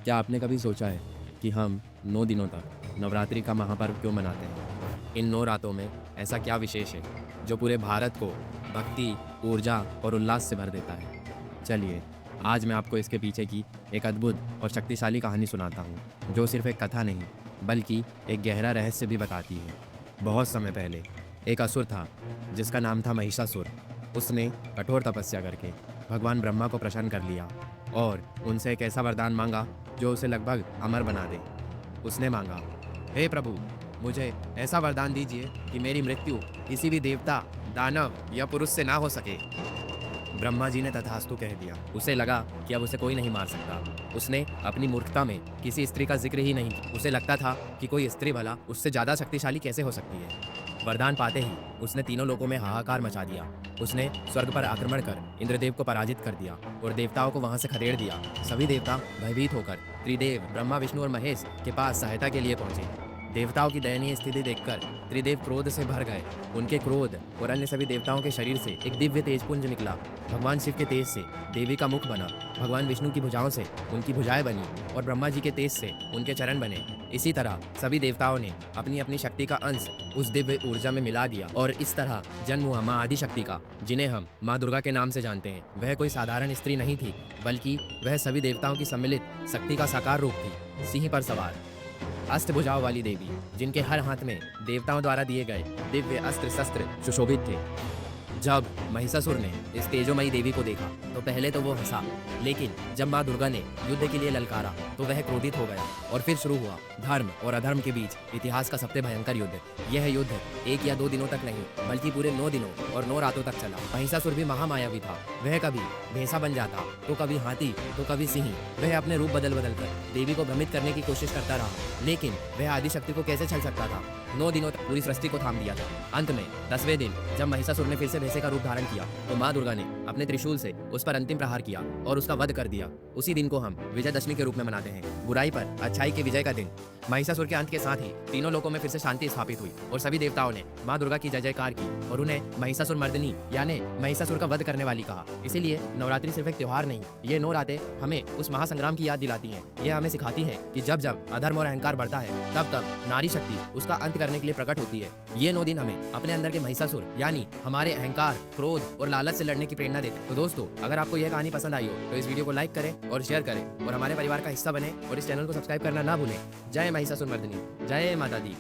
क्या आपने कभी सोचा है कि हम 9 दिनों तक नवरात्रि का महापर्व क्यों मनाते हैं? इन 9 रातों में ऐसा क्या विशेष है जो पूरे भारत को भक्ति, ऊर्जा और उल्लास से भर देता है? चलिए, आज मैं आपको इसके पीछे की एक अद्भुत और शक्तिशाली कहानी सुनाता हूँ, जो सिर्फ एक कथा नहीं, बल्कि एक गहरा रहस्य भी बताती है। बहुत समय पहले एक असुर था, जिसका नाम था महिषासुर। उसने कठोर तपस्या करके भगवान ब्रह्मा को प्रसन्न कर लिया और उनसे एक ऐसा वरदान मांगा जो उसे लगभग अमर बना दे। उसने मांगा, हे प्रभु, मुझे ऐसा वरदान दीजिए कि मेरी मृत्यु किसी भी देवता, दानव या पुरुष से ना हो सके। ब्रह्मा जी ने तथास्तु कह दिया। उसे लगा कि अब उसे कोई नहीं मार सकता। उसने अपनी मूर्खता में किसी स्त्री का जिक्र ही नहीं किया। उसे लगता था कि कोई स्त्री भला उससे ज्यादा शक्तिशाली कैसे हो सकती है। वरदान पाते ही उसने तीनों लोकों में हाहाकार मचा दिया। उसने स्वर्ग पर आक्रमण कर इंद्रदेव को पराजित कर दिया और देवताओं को वहां से खदेड़ दिया। सभी देवता भयभीत होकर त्रिदेव ब्रह्मा, विष्णु और महेश के पास सहायता के लिए पहुंचे। देवताओं की दयनीय स्थिति देखकर त्रिदेव क्रोध से भर गए। उनके क्रोध और अन्य सभी देवताओं के शरीर से एक दिव्य तेजपुंज निकला। भगवान शिव के तेज से देवी का मुख बना, भगवान विष्णु की भुजाओं से उनकी भुजाएं बनी और ब्रह्मा जी के तेज से उनके चरण बने। इसी तरह सभी देवताओं ने अपनी अपनी शक्ति का अंश उस दिव्य ऊर्जा में मिला दिया और इस तरह जन्म हुआ माँ आदिशक्ति का, जिन्हें हम माँ दुर्गा के नाम से जानते हैं। वह कोई साधारण स्त्री नहीं थी, बल्कि वह सभी देवताओं की सम्मिलित शक्ति का साकार रूप थी। सिंह पर सवार अष्टभुजाओं वाली देवी, जिनके हर हाथ में देवताओं द्वारा दिए गए दिव्य अस्त्र शस्त्र सुशोभित थे। जब महिषासुर ने इस तेजोमयी देवी को देखा तो पहले तो वो हंसा, लेकिन जब माँ दुर्गा ने युद्ध के लिए ललकारा तो वह क्रोधित हो गया और फिर शुरू हुआ धर्म और अधर्म के बीच इतिहास का सबसे भयंकर युद्ध। यह युद्ध 1 या 2 दिनों तक नहीं, बल्कि पूरे 9 दिनों और 9 रातों तक चला। महिषासुर भी महामायावी था। वह कभी भैंसा बन जाता, तो कभी हाथी, तो कभी सिंह। वह अपने रूप बदल बदल कर देवी को भ्रमित करने की कोशिश करता रहा, लेकिन वह आदिशक्ति को कैसे छल सकता था। 9 दिनों तक पूरी सृष्टि को थाम दिया था। अंत में 10वें दिन जब महिषासुर ने फिर से भैंसे का रूप धारण किया तो माँ दुर्गा ने अपने त्रिशूल से उस पर अंतिम प्रहार किया और उसका वध कर दिया। उसी दिन को हम विजयदशमी के रूप में मनाते हैं, बुराई पर अच्छाई के विजय का दिन। महिषासुर के अंत के साथ ही तीनों लोकों में फिर से शांति स्थापित हुई और सभी देवताओं ने माँ दुर्गा की जय जयकार की और उन्हें महिषासुर मर्दिनी यानी महिषासुर का वध करने वाली कहा। इसीलिए नवरात्रि सिर्फ एक त्योहार नहीं, ये 9 रातें हमें उस महासंग्राम की याद दिलाती हैं। यह हमें सिखाती है कि जब जब अधर्म और अहंकार बढ़ता है, तब तब नारी शक्ति उसका अंत करने के लिए प्रकट होती है। ये 9 दिन हमें अपने अंदर के महिषासुर यानी हमारे अहंकार, क्रोध और लालच से लड़ने की प्रेरणा देते हैं। तो दोस्तों, अगर आपको यह कहानी पसंद आई हो तो इस वीडियो को लाइक करें और शेयर करें और हमारे परिवार का हिस्सा बने और इस चैनल को सब्सक्राइब करना ना भूलें। जय महिषासुर मर्दिनी, जय माता दी।